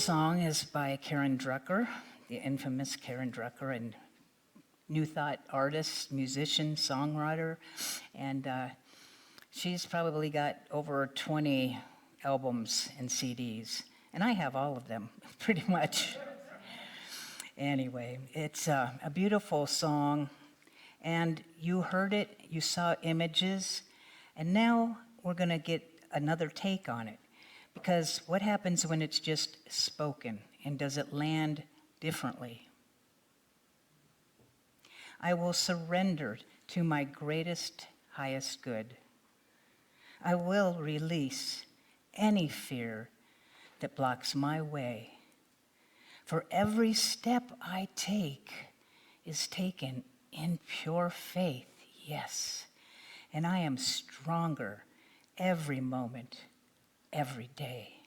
song is by Karen Drucker, the infamous Karen Drucker, and New Thought artist, musician, songwriter, and she's probably got over 20 albums and CDs, and I have all of them, pretty much. Anyway, it's a beautiful song, and you heard it, you saw images, and now we're going to get another take on it. Because what happens when it's just spoken, and does it land differently? I will surrender to my greatest, highest good. I will release any fear that blocks my way. For every step I take is taken in pure faith, yes. And I am stronger every moment, every day.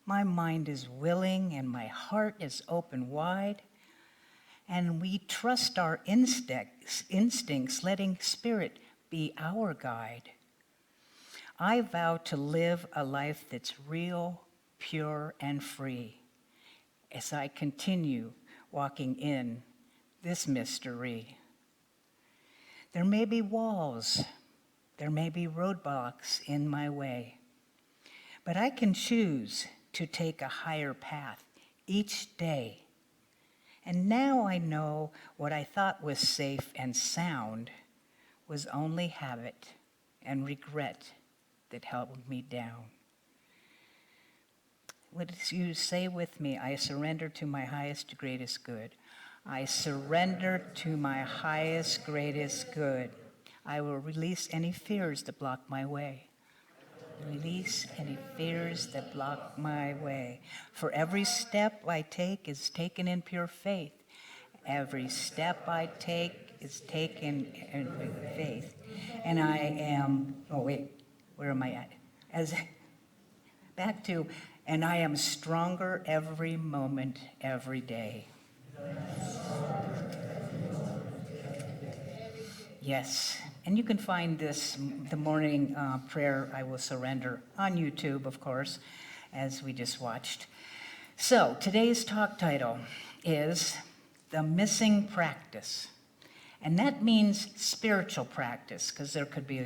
My mind is willing and my heart is open wide, and we trust our instincts, letting Spirit be our guide. I vow to live a life that's real, pure, and free as I continue walking in this mystery. There may be walls, there may be roadblocks in my way, but I can choose to take a higher path each day. And now I know what I thought was safe and sound was only habit and regret that held me down. Would you say with me, I surrender to my highest, greatest good. I surrender to my highest, greatest good. I will release any fears that block my way. Release any fears that block my way. For every step I take is taken in pure faith. Every step I take is taken in faith. And I am, where am I at? And I am stronger every moment, every day. Yes, and you can find this, the morning prayer, I will surrender, on YouTube, of course, as we just watched. So today's talk title is The Missing Practice. And that means spiritual practice, because there could be,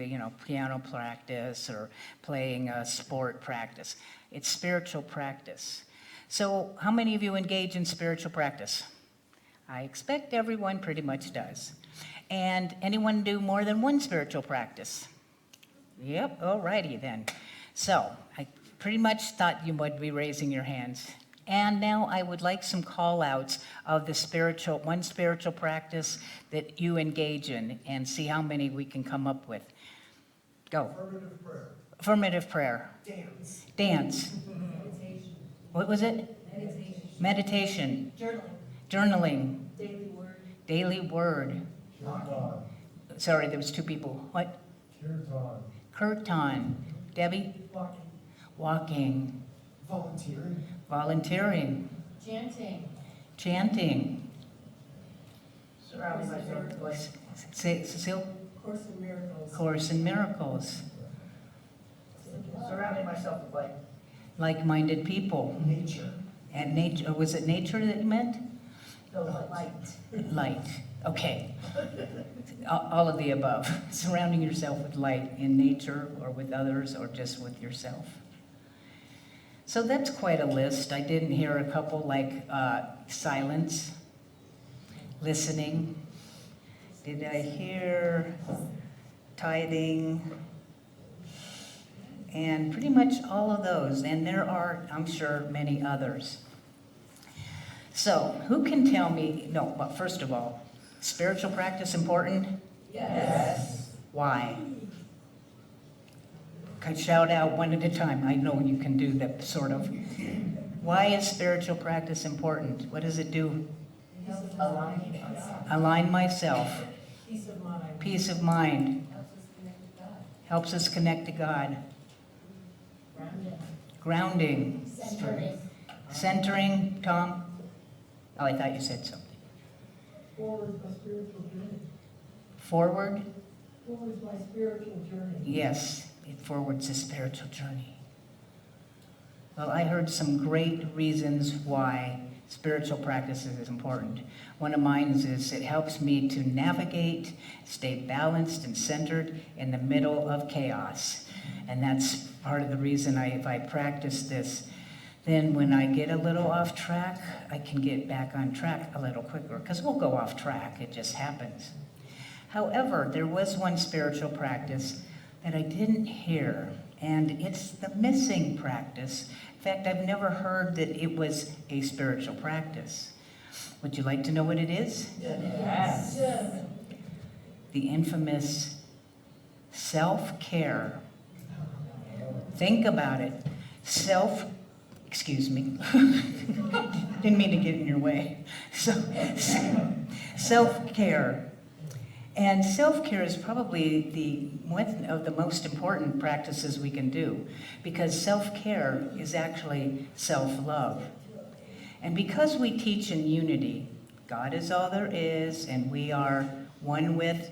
piano practice or playing a sport practice. It's spiritual practice. So how many of you engage in spiritual practice? I expect everyone pretty much does. And anyone do more than one spiritual practice? Yep, alrighty then. So I pretty much thought you would be raising your hands. And now I would like some call-outs of the one spiritual practice that you engage in, and see how many we can come up with. Go. Affirmative prayer. Affirmative prayer. Dance. Meditation. What was it? Meditation. Meditation. Journaling. Journaling. Daily word. Kirtan. Sorry, there was two people. What? Kirtan. Kirtan. Debbie? Walking. Volunteering. Volunteering. Chanting. Surrounding myself with Cecile? Course in Miracles. Course in Miracles. Surrounding myself with light. Like-minded people. Nature. And nature, was it nature that you meant? No, light. Light. Okay. All of the above. Surrounding yourself with light in nature or with others or just with yourself. So that's quite a list. I didn't hear a couple like silence, listening. Did I hear tithing? And pretty much all of those. And there are, I'm sure, many others. So who can tell me, but first of all, spiritual practice important? Yes. Why? Can shout out one at a time. I know you can do that sort of. Why is spiritual practice important? What does it do? Align myself. Peace of mind. Peace of mind. Helps us connect to God. Helps us connect to God. Grounding. Centering, Tom? Oh, I thought you said something. Forward my spiritual journey. Forward? Forward my spiritual journey. Yes, it forwards a spiritual journey. Well, I heard some great reasons why spiritual practice is important. One of mine is it helps me to navigate, stay balanced and centered in the middle of chaos. And that's part of the reason if I practice this, then when I get a little off track, I can get back on track a little quicker, because we'll go off track, it just happens. However, there was one spiritual practice that I didn't hear, and it's the missing practice. In fact, I've never heard that it was a spiritual practice. Would you like to know what it is? Yes. The infamous self-care. Think about it. Excuse me. Didn't mean to get in your way. Self-care. And self-care is probably one of the most important practices we can do, because self-care is actually self-love. And because we teach in unity, God is all there is, and we are one with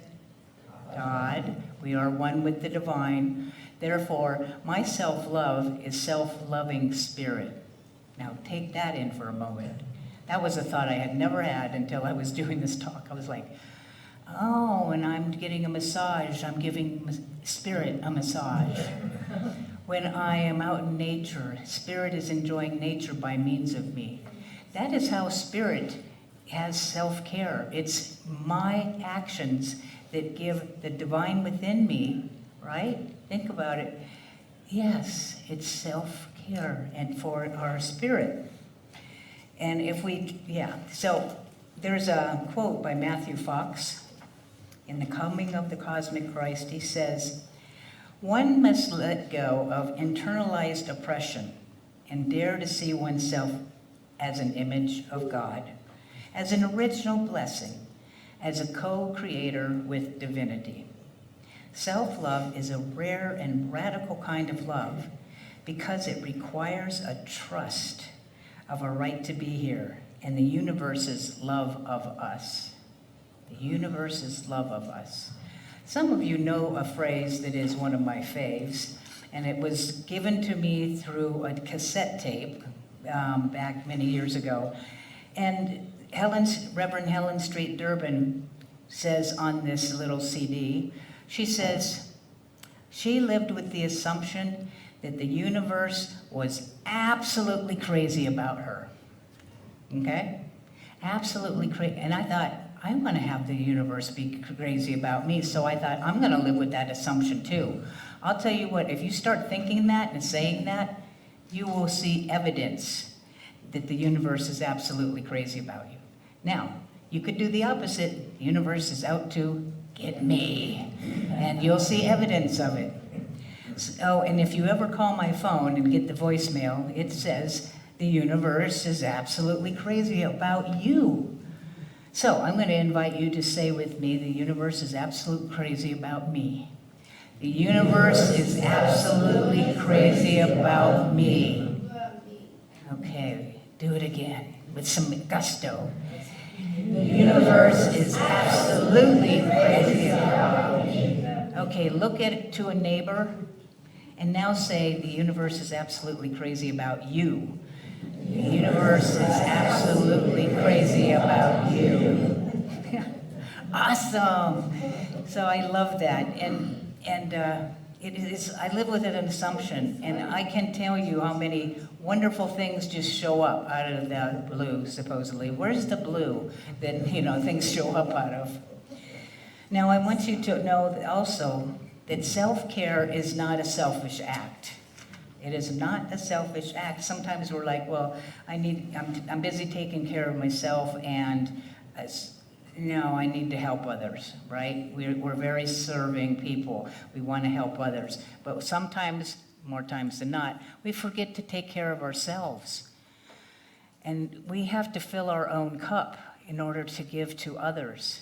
God, we are one with the divine. Therefore, my self-love is self-loving spirit. Now take that in for a moment. That was a thought I had never had until I was doing this talk. I was like, oh, and I'm getting a massage. I'm giving spirit a massage. When I am out in nature, spirit is enjoying nature by means of me. That is how spirit has self-care. It's my actions that give the divine within me, right? Think about it. Yes, it's self-care and for our spirit. And so there's a quote by Matthew Fox. In The Coming of the Cosmic Christ, he says, "One must let go of internalized oppression and dare to see oneself as an image of God, as an original blessing, as a co-creator with divinity. Self-love is a rare and radical kind of love because it requires a trust of a right to be here and the universe's love of us." The universe's love of us. Some of you know a phrase that is one of my faves, and it was given to me through a cassette tape back many years ago. And Reverend Helen Street Durbin says on this little CD, she says, she lived with the assumption that the universe was absolutely crazy about her. Okay? Absolutely crazy. And I thought, I want to have the universe be crazy about me, so I thought, I'm going to live with that assumption too. I'll tell you what, if you start thinking that and saying that, you will see evidence that the universe is absolutely crazy about you. Now, you could do the opposite. The universe is out to get me, and you'll see evidence of it. Oh, and if you ever call my phone and get the voicemail, it says, the universe is absolutely crazy about you. So I'm going to invite you to say with me, the universe is absolutely crazy about me. The universe is absolutely crazy about me. Okay, do it again with some gusto. The universe is absolutely crazy about me. Okay, look to a neighbor and now say, the universe is absolutely crazy about you. The universe is absolutely crazy about you. Awesome. So I love that. And it is, I live with an assumption, and I can tell you how many wonderful things just show up out of the blue, supposedly. Where's the blue that, things show up out of? Now, I want you to know also that self-care is not a selfish act. It is not a selfish act. Sometimes we're like, well, I'm busy taking care of myself, and I need to help others, right? We're very serving people. We want to help others. But sometimes, more times than not, we forget to take care of ourselves. And we have to fill our own cup in order to give to others.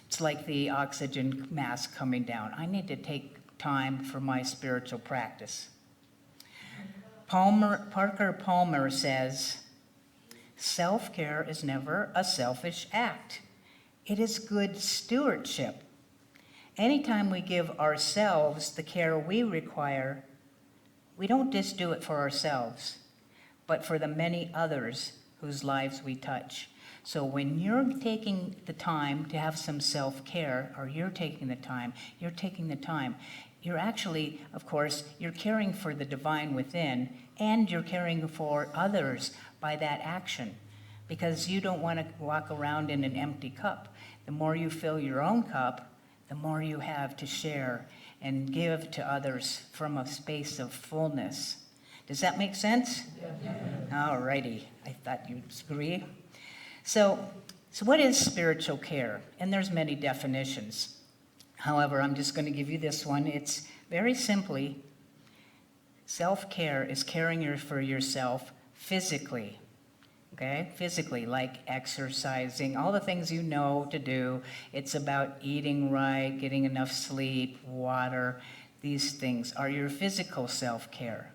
It's like the oxygen mask coming down. I need to take time for my spiritual practice. Parker Palmer says, self-care is never a selfish act. It is good stewardship. Anytime we give ourselves the care we require, we don't just do it for ourselves. but for the many others whose lives we touch. So when you're taking the time to have some self-care, or you're taking the time, you're actually, of course, you're caring for the divine within, and you're caring for others by that action, because you don't want to walk around in an empty cup. The more you fill your own cup, the more you have to share and give to others from a space of fullness. Does that make sense? All righty. I thought you'd agree. So what is spiritual care? And there's many definitions. However, I'm just going to give you this one. It's very simply, self-care is caring for yourself physically. Okay? Physically, like exercising, all the things you know to do. It's about eating right, getting enough sleep, water. These things are your physical self-care.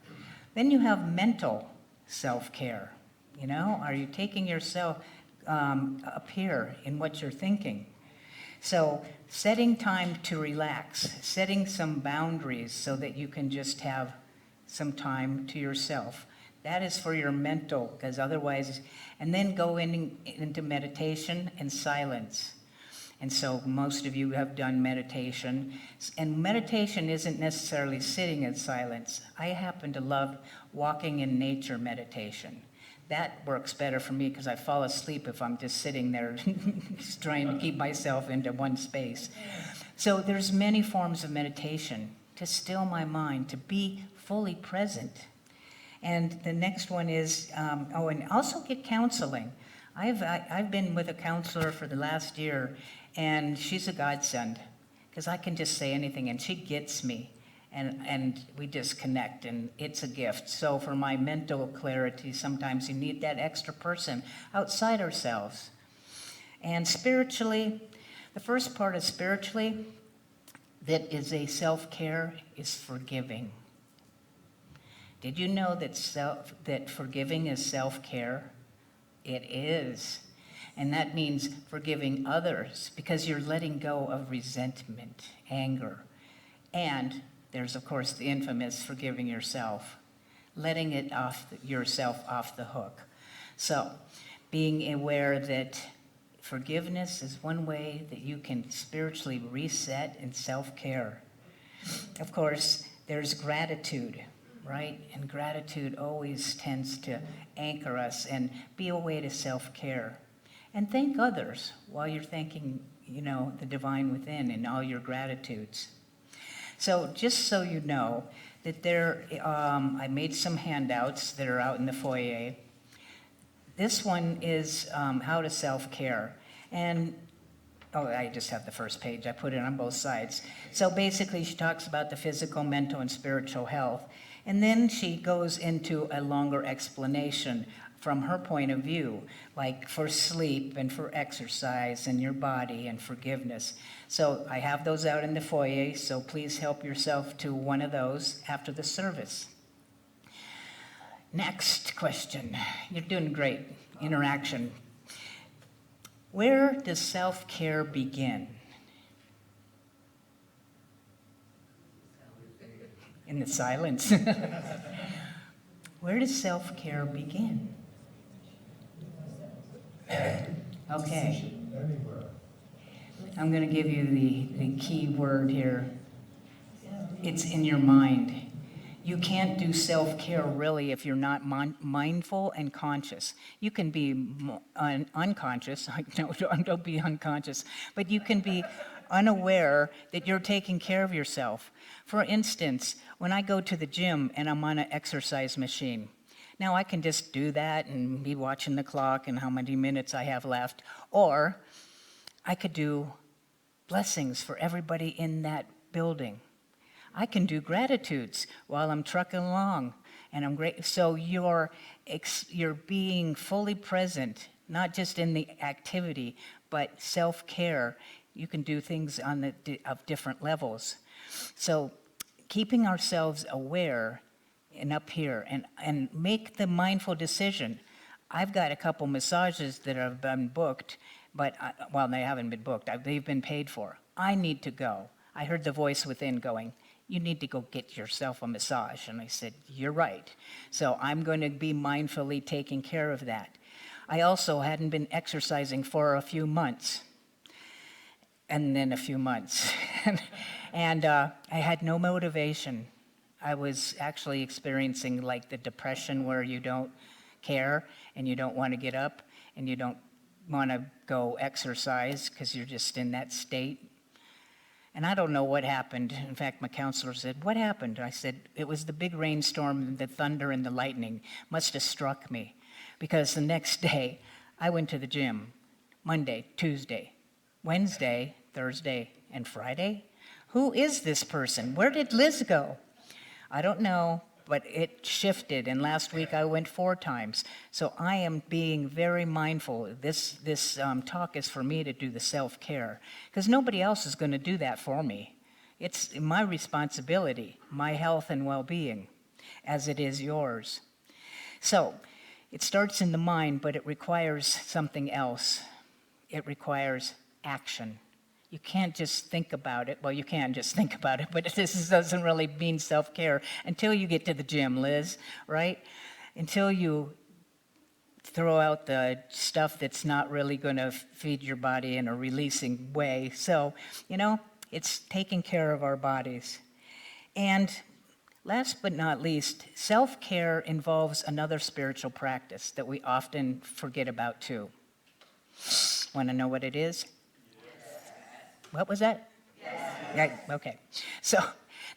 Then you have mental self-care. You know, are you taking yourself up here in what you're thinking? So setting time to relax, setting some boundaries so that you can just have some time to yourself. That is for your mental, because otherwise, and then go into meditation and silence. And so most of you have done meditation. And meditation isn't necessarily sitting in silence. I happen to love walking in nature meditation. That works better for me because I fall asleep if I'm just sitting there just trying to keep myself into one space. So there's many forms of meditation to still my mind, to be fully present. And the next one is, and also get counseling. I've been with a counselor for the last year, and she's a godsend, because I can just say anything, and she gets me, and we just connect, and it's a gift. So for my mental clarity, sometimes you need that extra person outside ourselves. And spiritually, the first part of spiritually that is a self-care is forgiving. Did you know that forgiving is self-care? It is. And that means forgiving others because you're letting go of resentment, anger. And there's, of course, the infamous forgiving yourself, letting yourself off the hook. So being aware that forgiveness is one way that you can spiritually reset in self-care. Of course, there's gratitude. Right? And gratitude always tends to anchor us and be a way to self-care. And thank others while you're thanking, the divine within in all your gratitudes. So just so you know that I made some handouts that are out in the foyer. This one is how to self-care. And I just have the first page. I put it on both sides. So basically, she talks about the physical, mental, and spiritual health. And then she goes into a longer explanation from her point of view, like for sleep and for exercise and your body and forgiveness. So I have those out in the foyer, so please help yourself to one of those after the service. Next question. You're doing great. Interaction. Where does self-care begin? In the silence. Where does self-care begin? Okay. Anywhere. I'm going to give you the key word here. It's in your mind. You can't do self-care really if you're not mindful and conscious. You can be unconscious. Don't be unconscious. But you can be unaware that you're taking care of yourself. For instance, when I go to the gym and I'm on an exercise machine, now I can just do that and be watching the clock and how many minutes I have left. Or I could do blessings for everybody in that building. I can do gratitudes while I'm trucking along, and I'm great. So you're being fully present, not just in the activity, but self-care. You can do things of different levels. So keeping ourselves aware and up here, and make the mindful decision. I've got a couple massages that have been booked, but they haven't been booked. They've been paid for. I need to go. I heard the voice within going, you need to go get yourself a massage. And I said, you're right. So I'm going to be mindfully taking care of that. I also hadn't been exercising for a few months, and then a few months. and I had no motivation. I was actually experiencing like the depression where you don't care and you don't want to get up and you don't want to go exercise because you're just in that state. And I don't know what happened. In fact, my counselor said, what happened? I said, it was the big rainstorm, the thunder and the lightning must have struck me. Because the next day, I went to the gym, Monday, Tuesday, Wednesday, Thursday, and Friday. Who is this person? Where did Liz go? I don't know, but it shifted, and last week I went 4 times. So I am being very mindful. This talk is for me to do the self-care, because nobody else is going to do that for me. It's my responsibility, my health and well-being, as it is yours. So it starts in the mind, but it requires something else. It requires action. You can't just think about it. Well, you can just think about it, but this doesn't really mean self-care until you get to the gym, Liz, right? Until you throw out the stuff that's not really going to feed your body in a releasing way. So, it's taking care of our bodies. And last but not least, self-care involves another spiritual practice that we often forget about too. Want to know what it is? What was that? Yes. Yeah, okay. So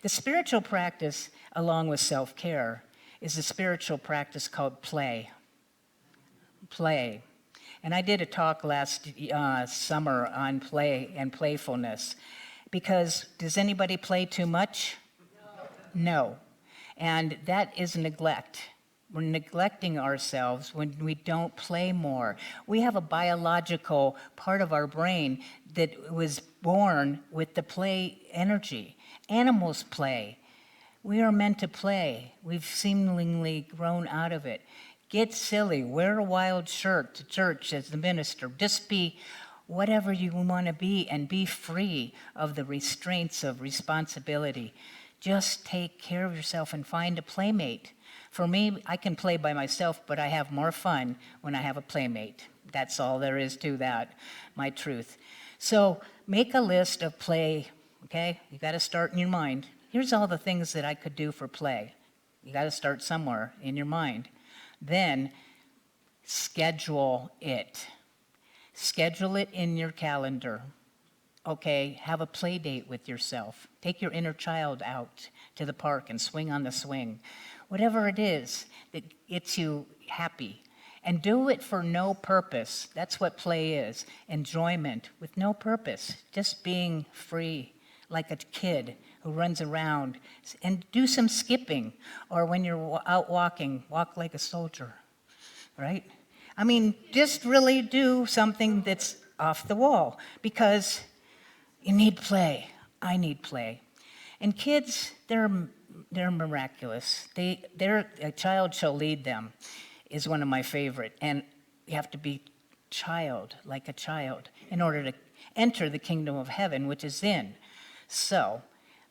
the spiritual practice, along with self-care, is a spiritual practice called play. Play. And I did a talk last summer on play and playfulness. Because does anybody play too much? No. And that is neglect. We're neglecting ourselves when we don't play more. We have a biological part of our brain that was born with the play energy. Animals play. We are meant to play. We've seemingly grown out of it. Get silly. Wear a wild shirt to church as the minister. Just be whatever you want to be and be free of the restraints of responsibility. Just take care of yourself and find a playmate. For me, I can play by myself, but I have more fun when I have a playmate. That's all there is to that, my truth. So make a list of play, okay? You got to start in your mind. Here's all the things that I could do for play. You got to start somewhere in your mind. Then schedule it. Schedule it in your calendar. Okay, have a play date with yourself. Take your inner child out to the park and swing on the swing. Whatever it is that gets you happy. And do it for no purpose. That's what play is. Enjoyment with no purpose. Just being free, like a kid who runs around. And do some skipping. Or when you're out walking, walk like a soldier, right? I mean, just really do something that's off the wall. Because you need play. I need play. And kids, they're miraculous. A child shall lead them is one of my favorite. And you have to be like a child, in order to enter the kingdom of heaven, which is in. So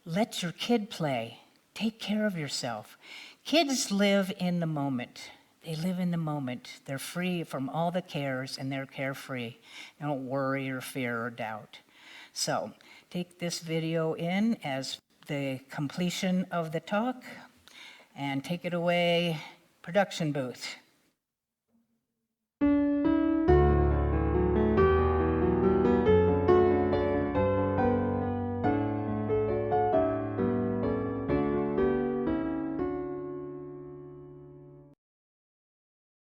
let your kid play. Take care of yourself. Kids live in the moment. They live in the moment. They're free from all the cares, and they're carefree. They don't worry or fear or doubt. So take this video in as the completion of the talk, and take it away, production booth.